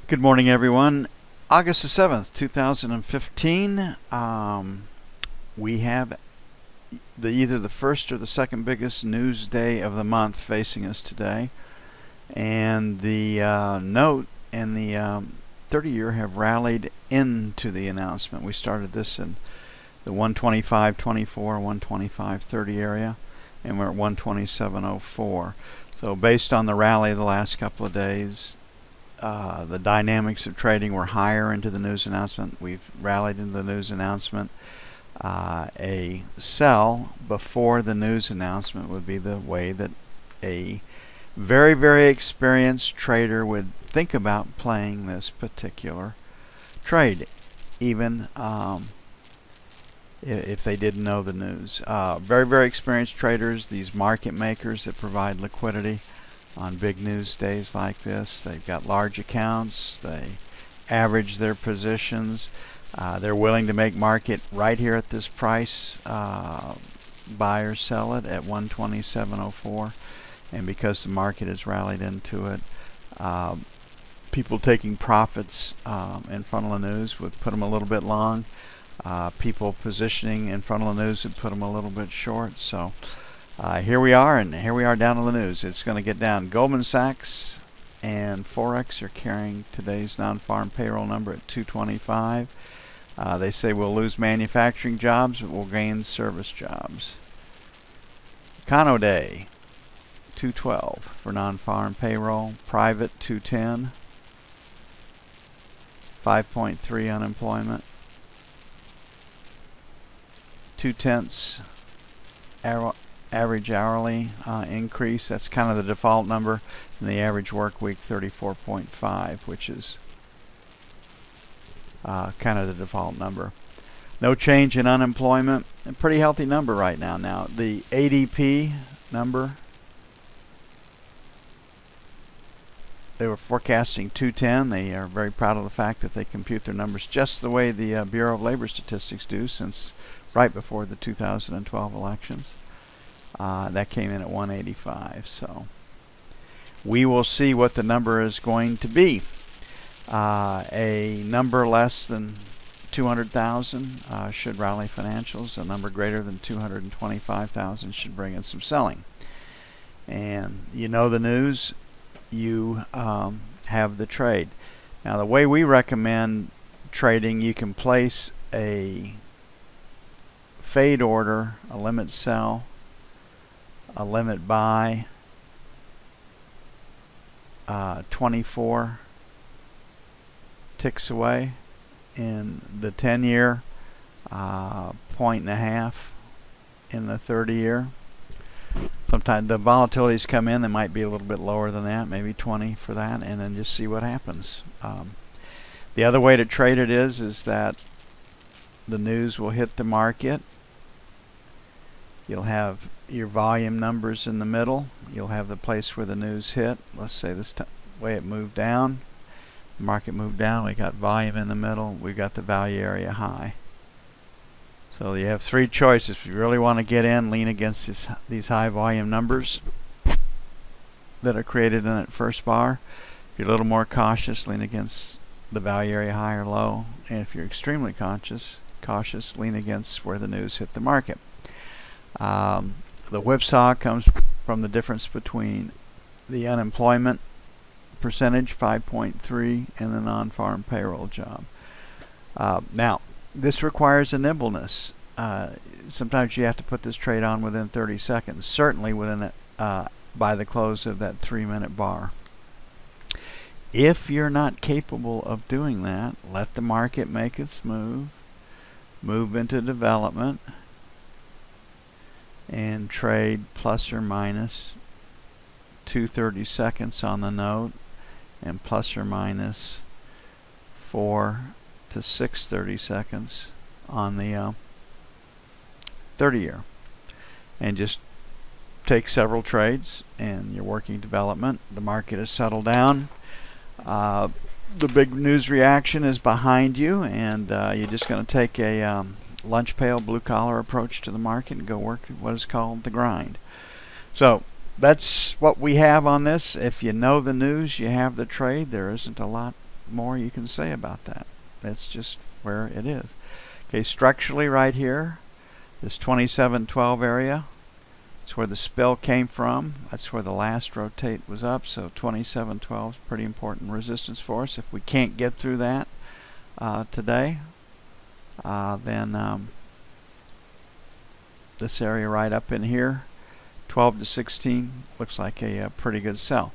Good morning, everyone. August the 7th, 2015. We have either the first or the second biggest news day of the month facing us today. And the note and the 30-year have rallied into the announcement. We started this in the 125.24, 125.30 area, and we're at 127.04. So based on the rally of the last couple of days, the dynamics of trading were higher into the news announcement. We've rallied into the news announcement. A sell before the news announcement would be the way that a very, very experienced trader would think about playing this particular trade, even if they didn't know the news. Very, very experienced traders, these market makers that provide liquidity on big news days like this. They've got large accounts. They average their positions. They're willing to make market right here at this price. Buy or sell it at 127.04. And because the market has rallied into it, people taking profits in front of the news would put them a little bit long. People positioning in front of the news would put them a little bit short. So here we are, and here we are down on the news. It's going to get down. Goldman Sachs and Forex are carrying today's non-farm payroll number at 225. They say we'll lose manufacturing jobs, but we'll gain service jobs. Econo Day, 212 for non-farm payroll. Private, 210. 5.3 unemployment. 0.2 average hourly increase. That's kind of the default number. And the average work week, 34.5, which is kind of the default number. No change in unemployment. A pretty healthy number right now. Now, the ADP number, they were forecasting 210. They are very proud of the fact that they compute their numbers just the way the Bureau of Labor Statistics do since right before the 2012 elections. That came in at 185. So we will see what the number is going to be. A number less than 200,000 should rally financials. A number greater than 225,000 should bring in some selling. And you know the news, you have the trade. Now, the way we recommend trading, you can place a fade order, a limit sell, a limit buy, 24 ticks away in the 10-year, 1.5 in the 30-year. Sometimes the volatilities come in, they might be a little bit lower than that, maybe 20 for that, and then just see what happens. The other way to trade it is that the news will hit the market. You'll have your volume numbers in the middle. You'll have the place where the news hit. Let's say this way it moved down. The market moved down. We got volume in the middle. We got the value area high. So you have three choices. If you really want to get in, lean against these high volume numbers that are created in that first bar. If you're a little more cautious, lean against the value area high or low. And if you're extremely cautious, lean against where the news hit the market. The whipsaw comes from the difference between the unemployment percentage, 5.3, and the non-farm payroll job. Now, this requires a nimbleness. Sometimes you have to put this trade on within 30 seconds, certainly within by the close of that 3-minute bar. If you're not capable of doing that, let the market make its move into development, and trade plus or minus 2 seconds on the note and plus or minus 4 to 6 seconds on the 30-year. And just take several trades, and you're working development. The market has settled down. The big news reaction is behind you, and you're just going to take a lunch pail, blue collar approach to the market and go work what is called the grind. So that's what we have on this. If you know the news, you have the trade. There isn't a lot more you can say about that. That's just where it is. Okay, structurally right here, this 2712 area, that's where the spill came from. That's where the last rotate was up. So 2712 is pretty important resistance for us. If we can't get through that today, then this area right up in here, 12 to 16, looks like a pretty good sell.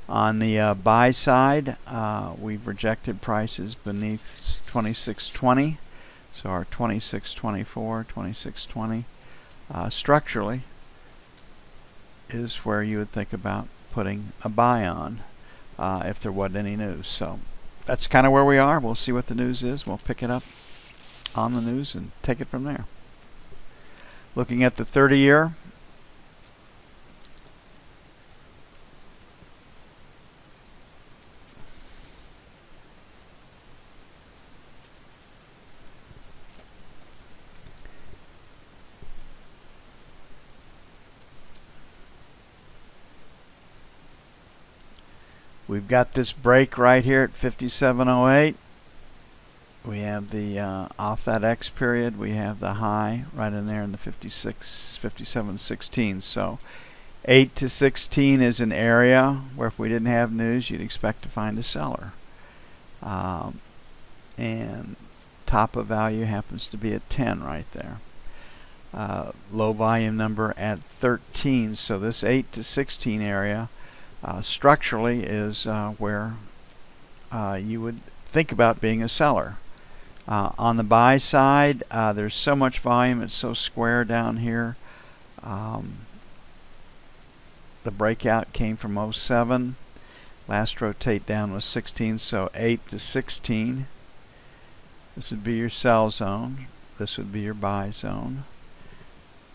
On the buy side, we've rejected prices beneath 2620. So our 2624, 2620, structurally is where you would think about putting a buy on if there wasn't any news. So that's kind of where we are. We'll see what the news is. We'll pick it up on the news and take it from there. Looking at the 30-year, we've got this break right here at 5708. We have the off that X period, we have the high right in there in the 5716. So 8 to 16 is an area where if we didn't have news, you'd expect to find a seller. And top of value happens to be at 10 right there. Low volume number at 13. So this 8 to 16 area structurally is where you would think about being a seller. On the buy side, there's so much volume, it's so square down here. The breakout came from 07. Last rotate down was 16, so 8 to 16. This would be your sell zone. This would be your buy zone.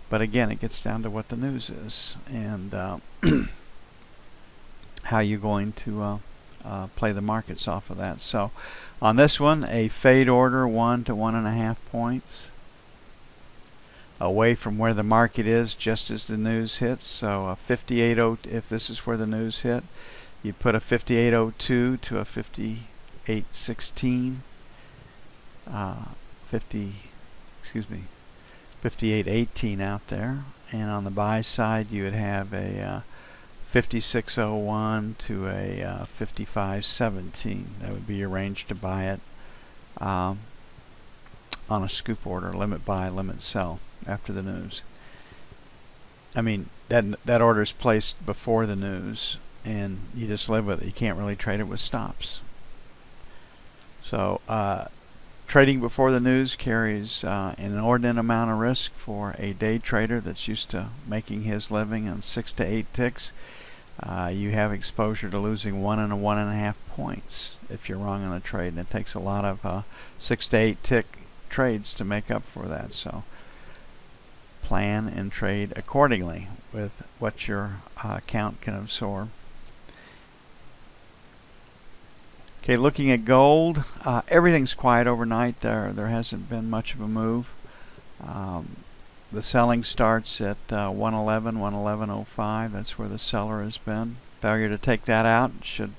But again, it gets down to what the news is and how you're going to play the markets off of that. So on this one, a fade order 1 to 1.5 points away from where the market is just as the news hits. So a 58.02, if this is where the news hit, you put a 58.02 to a 58.16, 58.18 out there. And on the buy side, you would have a 56.01 to a 55.17. That would be your range to buy it on a scoop order, limit buy, limit sell after the news. I mean, that order is placed before the news, and you just live with it. You can't really trade it with stops. So trading before the news carries an inordinate amount of risk for a day trader that's used to making his living on 6 to 8 ticks. You have exposure to losing 1 and 1.5 points if you're wrong on a trade, and it takes a lot of 6 to 8 tick trades to make up for that. So plan and trade accordingly with what your account can absorb. Okay, looking at gold, everything's quiet overnight. There hasn't been much of a move. The selling starts at 111, 111.05. That's where the seller has been. Failure to take that out should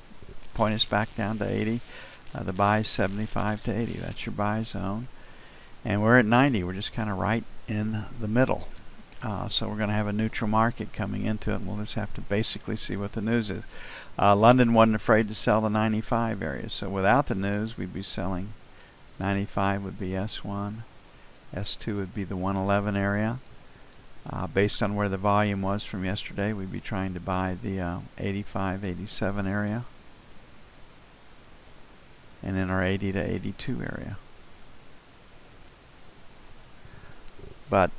point us back down to 80. The buy is 75 to 80. That's your buy zone. And we're at 90. We're just kind of right in the middle. So we're going to have a neutral market coming into it, and we'll just have to basically see what the news is. London wasn't afraid to sell the 95 area. So without the news, we'd be selling 95 would be S1. S2 would be the 111 area. Based on where the volume was from yesterday, we'd be trying to buy the 85, 87 area. And then our 80 to 82 area. But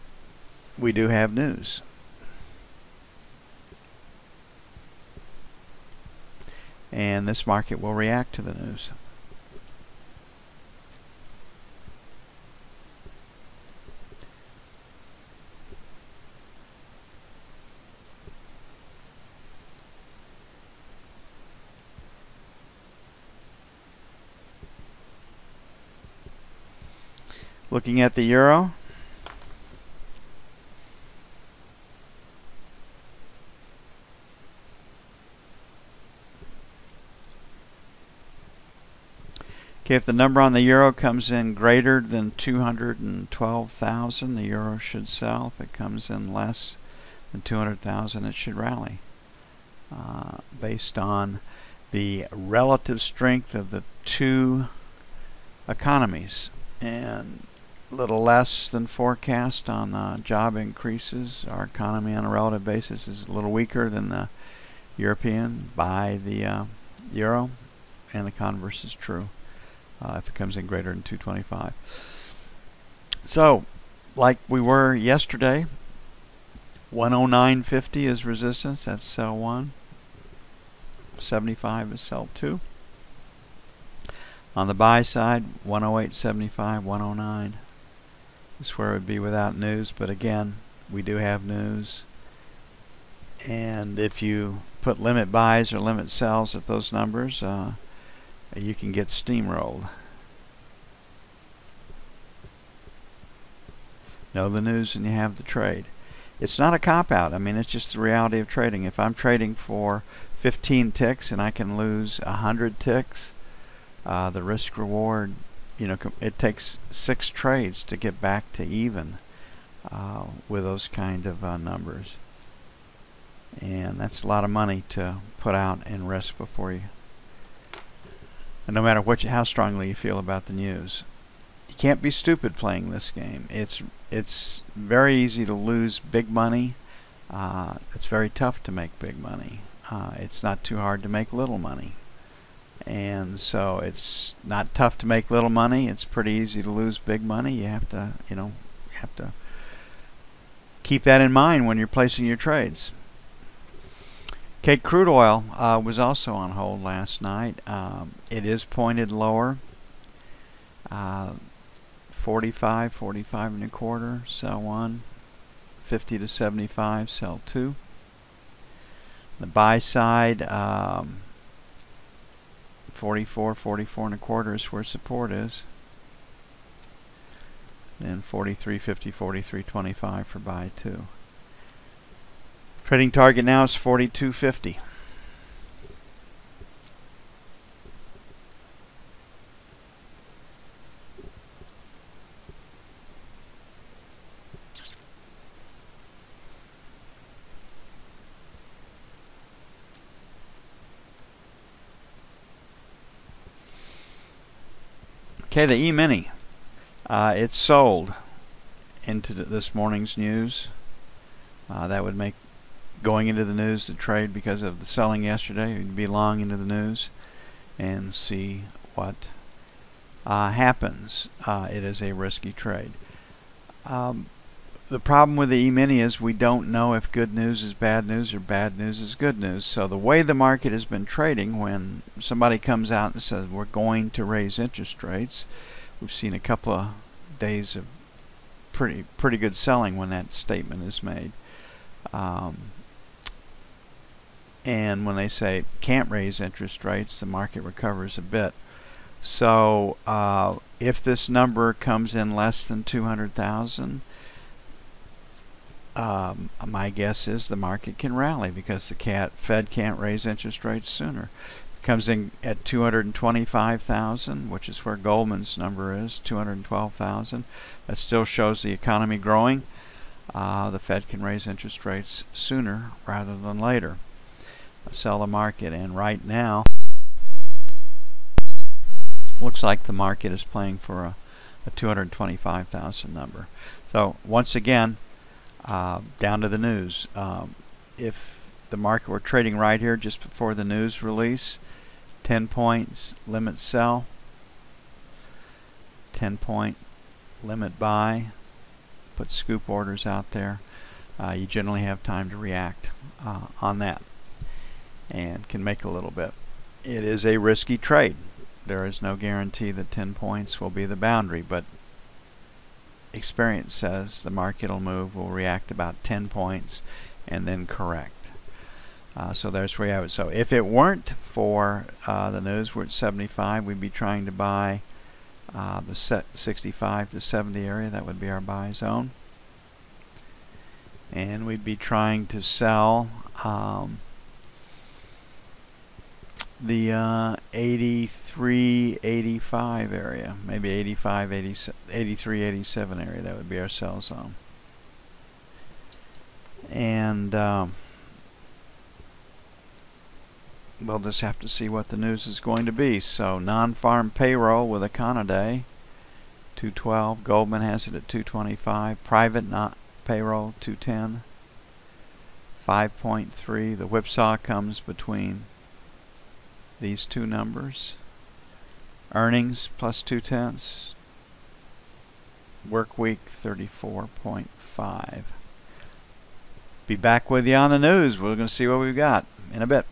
we do have news. And this market will react to the news. Looking at the euro, Okay, if the number on the euro comes in greater than 212,000, the euro should sell. If it comes in less than 200,000, it should rally. Based on the relative strength of the two economies, and a little less than forecast on job increases. Our economy on a relative basis is a little weaker than the European by the euro, and the converse is true if it comes in greater than 225. So, like we were yesterday, 109.50 is resistance, that's sell 1. 75 is sell 2. On the buy side, 108.75, 109 is where it would be without news, but again, we do have news. And if you put limit buys or limit sells at those numbers, you can get steamrolled. Know the news and you have the trade. It's not a cop-out. I mean, it's just the reality of trading. If I'm trading for 15 ticks and I can lose 100 ticks, the risk reward, you know, it takes 6 trades to get back to even with those kind of numbers. And that's a lot of money to put out and risk before you. And no matter how strongly you feel about the news, you can't be stupid playing this game. It's very easy to lose big money. It's very tough to make big money. It's not too hard to make little money. And so it's not tough to make little money. It's pretty easy to lose big money. You have to, keep that in mind when you're placing your trades. Okay, crude oil was also on hold last night. It is pointed lower. 45 and a quarter, sell 1. 50 to 75, sell 2. The buy side, 44 and a quarter is where support is. And 43.50, 43.25 for buy 2. Trading target now is 42.50. Okay, the E-mini, it's sold into this morning's news. That would make going into the news the trade because of the selling yesterday. You'd be long into the news and see what happens. It is a risky trade. The problem with the E-mini is we don't know if good news is bad news or bad news is good news. So the way the market has been trading, when somebody comes out and says we're going to raise interest rates, we've seen a couple of days of pretty good selling when that statement is made. And when they say can't raise interest rates, the market recovers a bit. So if this number comes in less than 200,000, my guess is the market can rally because the Fed can't raise interest rates sooner. It comes in at 225,000, which is where Goldman's number is, 212,000. That still shows the economy growing. The Fed can raise interest rates sooner rather than later. Sell the market, and right now looks like the market is playing for a 225,000 number. So once again, down to the news. If the market were trading right here just before the news release, 10 points limit sell, 10 point limit buy, put scoop orders out there. You generally have time to react on that and can make a little bit. It is a risky trade. There is no guarantee that 10 points will be the boundary, but experience says the market will react about 10 points and then correct. So there's where you have it. So if it weren't for the news, we're at 75, we'd be trying to buy the 65 to 70 area. That would be our buy zone. And we'd be trying to sell the 83, 85 area, maybe 85, 83, 87 area. That would be our sell zone. And we'll just have to see what the news is going to be. So non-farm payroll with Econoday, 212. Goldman has it at 225. Private not payroll, 210. 5.3. The whipsaw comes between these two numbers. Earnings plus 0.2. Work week 34.5. Be back with you on the news. We're going to see what we've got in a bit.